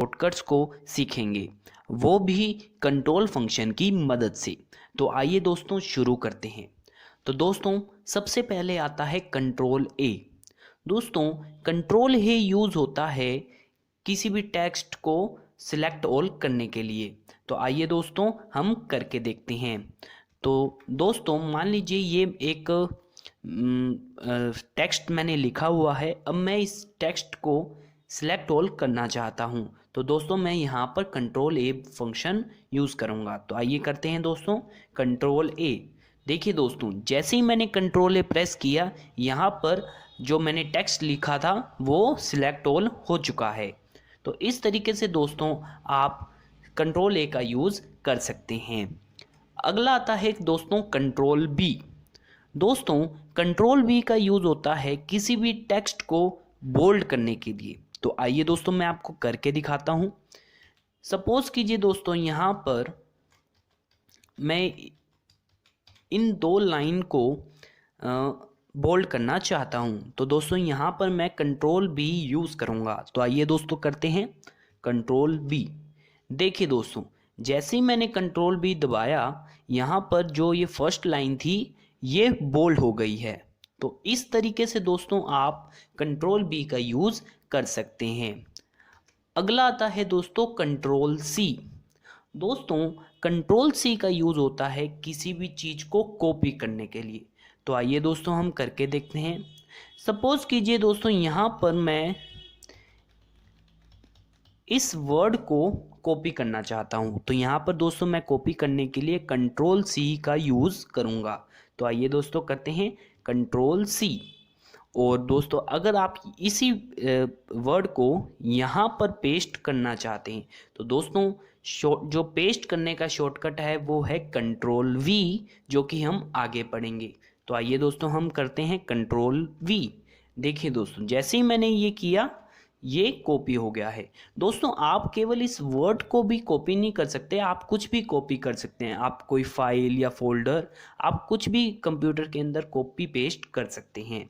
Shortcuts को सीखेंगे, वो भी कंट्रोल फंक्शन की मदद से। तो आइए दोस्तों शुरू करते हैं। तो दोस्तों सबसे पहले आता है कंट्रोल ए। दोस्तों कंट्रोल ए यूज़ होता है किसी भी टेक्स्ट को सिलेक्ट ऑल करने के लिए। तो आइए दोस्तों हम करके देखते हैं। तो दोस्तों मान लीजिए ये एक टेक्स्ट मैंने लिखा हुआ है। अब मैं इस टेक्स्ट को सिलेक्ट ऑल करना चाहता हूँ। तो दोस्तों मैं यहाँ पर कंट्रोल ए फंक्शन यूज़ करूँगा। तो आइए करते हैं दोस्तों कंट्रोल ए। देखिए दोस्तों जैसे ही मैंने कंट्रोल ए प्रेस किया, यहाँ पर जो मैंने टेक्स्ट लिखा था वो सिलेक्ट ऑल हो चुका है। तो इस तरीके से दोस्तों आप कंट्रोल ए का यूज़ कर सकते हैं। अगला आता है दोस्तों कंट्रोल बी। दोस्तों कंट्रोल बी का यूज़ होता है किसी भी टेक्स्ट को बोल्ड करने के लिए। तो आइए दोस्तों मैं आपको करके दिखाता हूँ। सपोज कीजिए दोस्तों यहाँ पर मैं इन दो लाइन को बोल्ड करना चाहता हूँ। तो दोस्तों यहाँ पर मैं कंट्रोल बी यूज़ करूँगा। तो आइए दोस्तों करते हैं कंट्रोल बी। देखिए दोस्तों जैसे ही मैंने कंट्रोल बी दबाया, यहाँ पर जो ये फर्स्ट लाइन थी ये बोल्ड हो गई है। तो इस तरीके से दोस्तों आप कंट्रोल बी का यूज़ कर सकते हैं। अगला आता है दोस्तों कंट्रोल सी। दोस्तों कंट्रोल सी का यूज़ होता है किसी भी चीज़ को कॉपी करने के लिए। तो आइए दोस्तों हम करके देखते हैं। सपोज कीजिए दोस्तों यहाँ पर मैं इस वर्ड को कॉपी करना चाहता हूँ। तो यहाँ पर दोस्तों मैं कॉपी करने के लिए कंट्रोल सी का यूज़ करूँगा। तो आइए दोस्तों करते हैं कंट्रोल सी। और दोस्तों अगर आप इसी वर्ड को यहाँ पर पेस्ट करना चाहते हैं तो दोस्तों जो पेस्ट करने का शॉर्टकट है वो है कंट्रोल वी, जो कि हम आगे पढ़ेंगे। तो आइए दोस्तों हम करते हैं कंट्रोल वी। देखिए दोस्तों जैसे ही मैंने ये किया ये कॉपी हो गया है। दोस्तों आप केवल इस वर्ड को भी कॉपी नहीं कर सकते, आप कुछ भी कॉपी कर सकते हैं। आप कोई फाइल या फोल्डर, आप कुछ भी कंप्यूटर के अंदर कॉपी पेस्ट कर सकते हैं।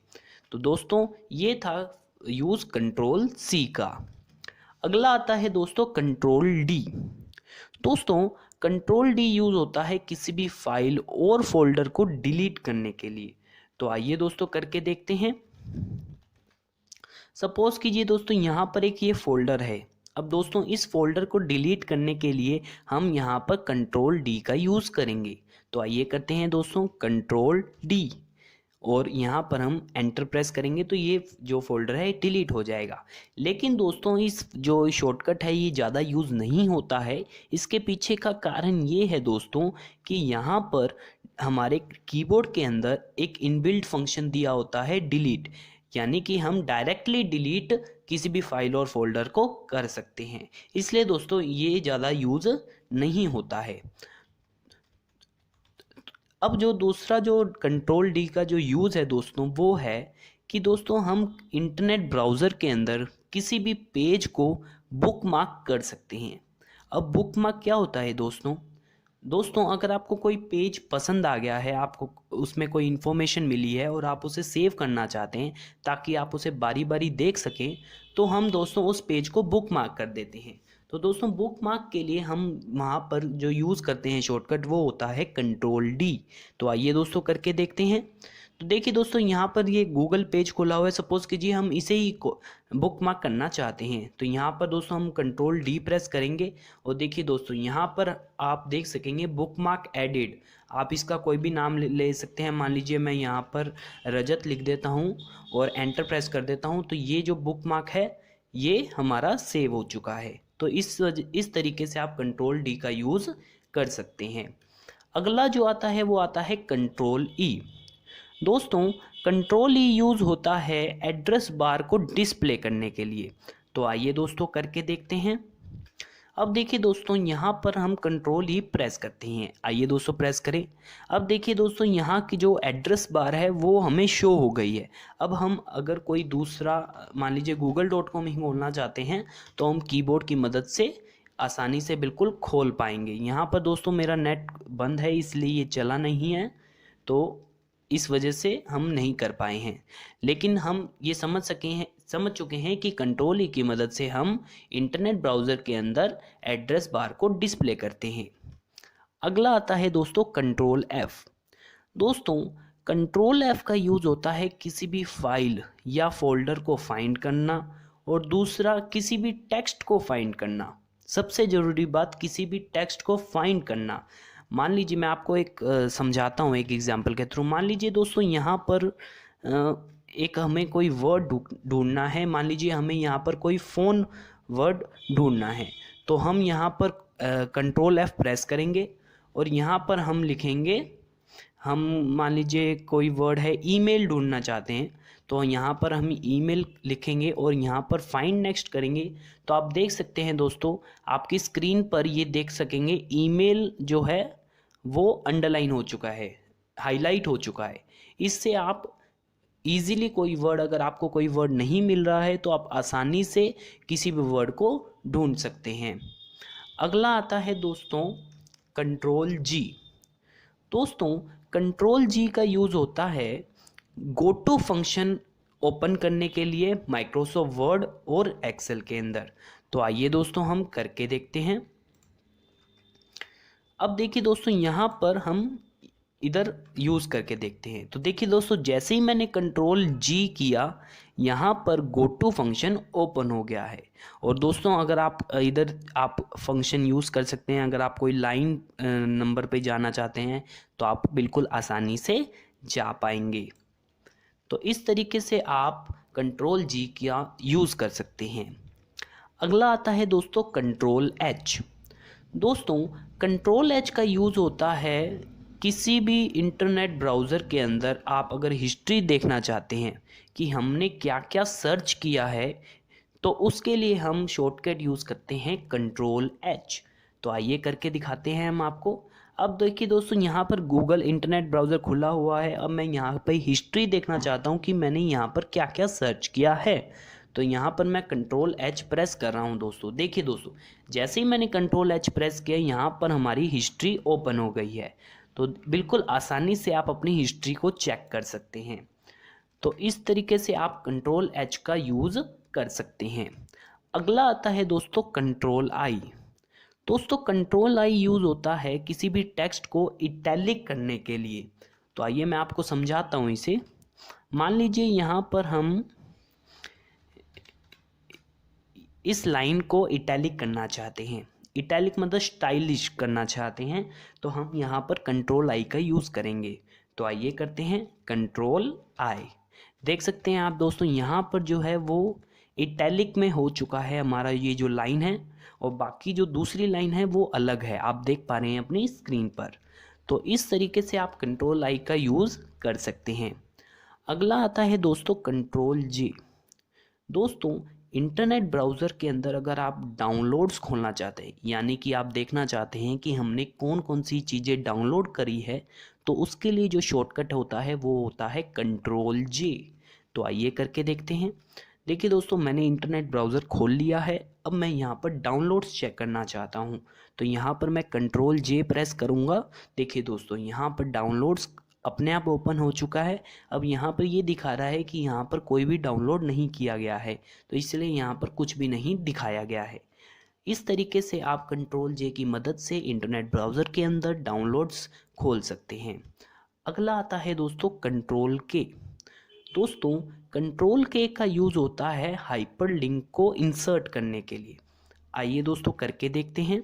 तो दोस्तों ये था यूज़ कंट्रोल सी का। अगला आता है दोस्तों कंट्रोल डी। दोस्तों कंट्रोल डी यूज़ होता है किसी भी फाइल और फोल्डर को डिलीट करने के लिए। तो आइए दोस्तों करके देखते हैं। सपोज कीजिए दोस्तों यहाँ पर एक ये फोल्डर है। अब दोस्तों इस फोल्डर को डिलीट करने के लिए हम यहाँ पर कंट्रोल डी का यूज़ करेंगे। तो आइए करते हैं दोस्तों कंट्रोल डी और यहाँ पर हम एंटर प्रेस करेंगे तो ये जो फोल्डर है डिलीट हो जाएगा। लेकिन दोस्तों इस जो शॉर्टकट है ये ज़्यादा यूज़ नहीं होता है। इसके पीछे का कारण ये है दोस्तों कि यहाँ पर हमारे कीबोर्ड के अंदर एक इनबिल्ट फंक्शन दिया होता है डिलीट, यानी कि हम डायरेक्टली डिलीट किसी भी फाइल और फोल्डर को कर सकते हैं। इसलिए दोस्तों ये ज़्यादा यूज़ नहीं होता है। अब जो दूसरा जो कंट्रोल डी का जो यूज़ है दोस्तों वो है कि दोस्तों हम इंटरनेट ब्राउज़र के अंदर किसी भी पेज को बुकमार्क कर सकते हैं। अब बुकमार्क क्या होता है दोस्तों? दोस्तों अगर आपको कोई पेज पसंद आ गया है, आपको उसमें कोई इन्फॉर्मेशन मिली है और आप उसे सेव करना चाहते हैं ताकि आप उसे बारी बारी देख सकें, तो हम दोस्तों उस पेज को बुकमार्क कर देते हैं। तो दोस्तों बुकमार्क के लिए हम वहाँ पर जो यूज़ करते हैं शॉर्टकट वो होता है कंट्रोल डी। तो आइए दोस्तों करके देखते हैं। तो देखिए दोस्तों यहाँ पर ये गूगल पेज खुला हुआ है। सपोज़ कीजिए हम इसे ही बुकमार्क करना चाहते हैं। तो यहाँ पर दोस्तों हम कंट्रोल डी प्रेस करेंगे और देखिए दोस्तों यहाँ पर आप देख सकेंगे बुकमार्क एडिड। आप इसका कोई भी नाम ले सकते हैं। मान लीजिए मैं यहाँ पर रजत लिख देता हूँ और एंटर प्रेस कर देता हूँ तो ये जो बुकमार्क है ये हमारा सेव हो चुका है। तो इस तरीके से आप कंट्रोल डी का यूज़ कर सकते हैं। अगला जो आता है वो आता है कंट्रोल ई। दोस्तों कंट्रोल ई यूज़ होता है एड्रेस बार को डिस्प्ले करने के लिए। तो आइए दोस्तों करके देखते हैं। अब देखिए दोस्तों यहाँ पर हम कंट्रोल ही प्रेस करते हैं। आइए दोस्तों प्रेस करें। अब देखिए दोस्तों यहाँ की जो एड्रेस बार है वो हमें शो हो गई है। अब हम अगर कोई दूसरा मान लीजिए google.com ही खोलना चाहते हैं तो हम कीबोर्ड की मदद से आसानी से बिल्कुल खोल पाएंगे। यहाँ पर दोस्तों मेरा नेट बंद है इसलिए ये चला नहीं है। तो इस वजह से हम नहीं कर पाए हैं, लेकिन हम ये समझ चुके हैं कि कंट्रोल ई की मदद से हम इंटरनेट ब्राउज़र के अंदर एड्रेस बार को डिस्प्ले करते हैं। अगला आता है दोस्तों कंट्रोल एफ। दोस्तों कंट्रोल एफ का यूज़ होता है किसी भी फाइल या फोल्डर को फाइंड करना, और दूसरा किसी भी टेक्स्ट को फाइंड करना। सबसे ज़रूरी बात, किसी भी टेक्स्ट को फाइंड करना। मान लीजिए मैं आपको एक समझाता हूँ एक एग्जांपल के थ्रू। मान लीजिए दोस्तों यहाँ पर एक हमें कोई वर्ड ढूंढना है। मान लीजिए हमें यहाँ पर कोई फ़ोन वर्ड ढूंढना है, तो हम यहाँ पर कंट्रोल एफ प्रेस करेंगे और यहाँ पर हम लिखेंगे, हम मान लीजिए कोई वर्ड है ईमेल ढूंढना चाहते हैं, तो यहाँ पर हम ईमेल लिखेंगे और यहाँ पर फाइंड नेक्स्ट करेंगे। तो आप देख सकते हैं दोस्तों, आपकी स्क्रीन पर ये देख सकेंगे ईमेल जो है वो अंडरलाइन हो चुका है, हाईलाइट हो चुका है। इससे आप इजीली कोई वर्ड, अगर आपको कोई वर्ड नहीं मिल रहा है तो आप आसानी से किसी भी वर्ड को ढूंढ सकते हैं। अगला आता है दोस्तों कंट्रोल जी। दोस्तों कंट्रोल जी का यूज़ होता है गो टू फंक्शन ओपन करने के लिए माइक्रोसॉफ्ट वर्ड और एक्सेल के अंदर। तो आइए दोस्तों हम करके देखते हैं। अब देखिए दोस्तों यहाँ पर हम इधर यूज़ करके देखते हैं। तो देखिए दोस्तों, जैसे ही मैंने कंट्रोल जी किया, यहाँ पर गो टू फंक्शन ओपन हो गया है। और दोस्तों अगर आप इधर आप फंक्शन यूज़ कर सकते हैं, अगर आप कोई लाइन नंबर पे जाना चाहते हैं तो आप बिल्कुल आसानी से जा पाएंगे। तो इस तरीके से आप कंट्रोल जी का यूज़ कर सकते हैं। अगला आता है दोस्तों कंट्रोल एच। दोस्तों कंट्रोल एच का यूज़ होता है किसी भी इंटरनेट ब्राउज़र के अंदर आप अगर हिस्ट्री देखना चाहते हैं कि हमने क्या क्या सर्च किया है, तो उसके लिए हम शॉर्टकट यूज़ करते हैं कंट्रोल एच। तो आइए करके दिखाते हैं हम आपको। अब देखिए दोस्तों, यहाँ पर गूगल इंटरनेट ब्राउज़र खुला हुआ है। अब मैं यहाँ पर हिस्ट्री देखना चाहता हूँ कि मैंने यहाँ पर क्या क्या सर्च किया है। तो यहाँ पर मैं कंट्रोल एच प्रेस कर रहा हूँ दोस्तों। देखिए दोस्तों, जैसे ही मैंने कंट्रोल एच प्रेस किया, यहाँ पर हमारी हिस्ट्री ओपन हो गई है। तो बिल्कुल आसानी से आप अपनी हिस्ट्री को चेक कर सकते हैं। तो इस तरीके से आप कंट्रोल एच का यूज़ कर सकते हैं। अगला आता है दोस्तों कंट्रोल आई। दोस्तों कंट्रोल आई यूज़ होता है किसी भी टेक्स्ट को इटैलिक करने के लिए। तो आइए मैं आपको समझाता हूँ इसे। मान लीजिए यहाँ पर हम इस लाइन को इटैलिक करना चाहते हैं, इटैलिक मतलब स्टाइलिश करना चाहते हैं, तो हम यहाँ पर कंट्रोल आई का यूज़ करेंगे। तो आइए करते हैं कंट्रोल आई। देख सकते हैं आप दोस्तों, यहाँ पर जो है वो इटैलिक में हो चुका है हमारा ये जो लाइन है, और बाकी जो दूसरी लाइन है वो अलग है, आप देख पा रहे हैं अपनी स्क्रीन पर। तो इस तरीके से आप कंट्रोल आई का यूज़ कर सकते हैं। अगला आता है दोस्तों कंट्रोल जे। दोस्तों इंटरनेट ब्राउज़र के अंदर अगर आप डाउनलोड्स खोलना चाहते हैं, यानी कि आप देखना चाहते हैं कि हमने कौन कौन सी चीज़ें डाउनलोड करी है, तो उसके लिए जो शॉर्टकट होता है वो होता है कंट्रोल जे। तो आइए करके देखते हैं। देखिए दोस्तों, मैंने इंटरनेट ब्राउज़र खोल लिया है। अब मैं यहाँ पर डाउनलोड्स चेक करना चाहता हूँ, तो यहाँ पर मैं कंट्रोल जे प्रेस करूँगा। देखिए दोस्तों, यहाँ पर डाउनलोड्स अपने आप ओपन हो चुका है। अब यहाँ पर ये दिखा रहा है कि यहाँ पर कोई भी डाउनलोड नहीं किया गया है, तो इसलिए यहाँ पर कुछ भी नहीं दिखाया गया है। इस तरीके से आप कंट्रोल जे की मदद से इंटरनेट ब्राउज़र के अंदर डाउनलोड्स खोल सकते हैं। अगला आता है दोस्तों कंट्रोल के। दोस्तों कंट्रोल के का यूज़ होता है हाइपरलिंक को इंसर्ट करने के लिए। आइए दोस्तों करके देखते हैं।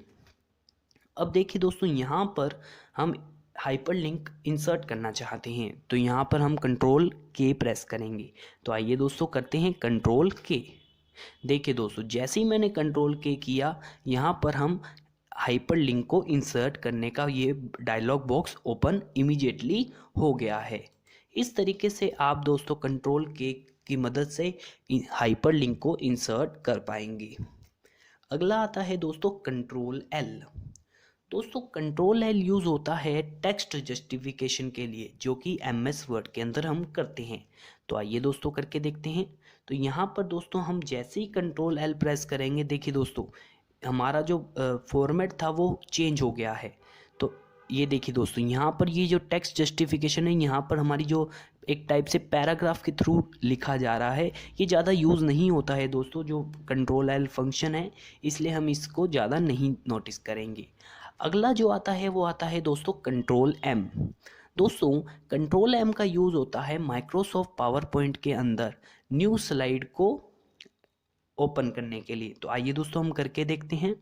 अब देखिए दोस्तों, यहाँ पर हम हाइपरलिंक इंसर्ट करना चाहते हैं, तो यहाँ पर हम कंट्रोल के प्रेस करेंगे। तो आइए दोस्तों करते हैं कंट्रोल के। देखिए दोस्तों, जैसे ही मैंने कंट्रोल के किया, यहाँ पर हम हाइपरलिंक को इंसर्ट करने का ये डायलॉग बॉक्स ओपन इमीडिएटली हो गया है। इस तरीके से आप दोस्तों कंट्रोल के की मदद से हाइपरलिंक को इंसर्ट कर पाएंगे। अगला आता है दोस्तों कंट्रोल एल। दोस्तों कंट्रोल एल यूज़ होता है टेक्स्ट जस्टिफिकेशन के लिए, जो कि एमएस वर्ड के अंदर हम करते हैं। तो आइए दोस्तों करके देखते हैं। तो यहाँ पर दोस्तों हम जैसे ही कंट्रोल एल प्रेस करेंगे, देखिए दोस्तों हमारा जो फॉर्मेट था वो चेंज हो गया है। तो ये देखिए दोस्तों, यहाँ पर ये जो टेक्स्ट जस्टिफिकेशन है, यहाँ पर हमारी जो एक टाइप से पैराग्राफ के थ्रू लिखा जा रहा है, ये ज़्यादा यूज़ नहीं होता है दोस्तों, जो कंट्रोल एल फंक्शन है, इसलिए हम इसको ज़्यादा नहीं नोटिस करेंगे। अगला जो आता है वो आता है दोस्तों कंट्रोल एम। दोस्तों कंट्रोल एम का यूज़ होता है माइक्रोसॉफ्ट पावर पॉइंट के अंदर न्यू स्लाइड को ओपन करने के लिए। तो आइए दोस्तों हम करके देखते हैं।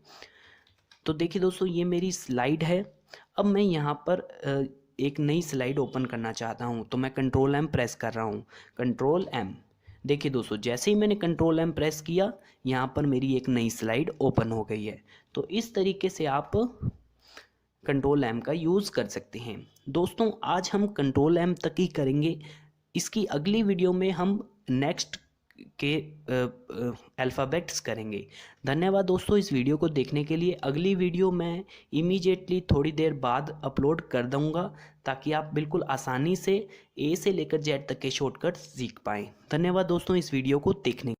तो देखिए दोस्तों, ये मेरी स्लाइड है। अब मैं यहाँ पर एक नई स्लाइड ओपन करना चाहता हूँ, तो मैं कंट्रोल एम प्रेस कर रहा हूँ, कंट्रोल एम। देखिए दोस्तों, जैसे ही मैंने कंट्रोल एम प्रेस किया, यहाँ पर मेरी एक नई स्लाइड ओपन हो गई है। तो इस तरीके से आप कंट्रोल एम का यूज़ कर सकते हैं। दोस्तों आज हम कंट्रोल एम तक ही करेंगे। इसकी अगली वीडियो में हम नेक्स्ट के अल्फ़ाबेट्स करेंगे। धन्यवाद दोस्तों इस वीडियो को देखने के लिए। अगली वीडियो मैं इमीडिएटली थोड़ी देर बाद अपलोड कर दूंगा, ताकि आप बिल्कुल आसानी से ए से लेकर जेड तक के शॉर्टकट सीख पाएँ। धन्यवाद दोस्तों इस वीडियो को देखने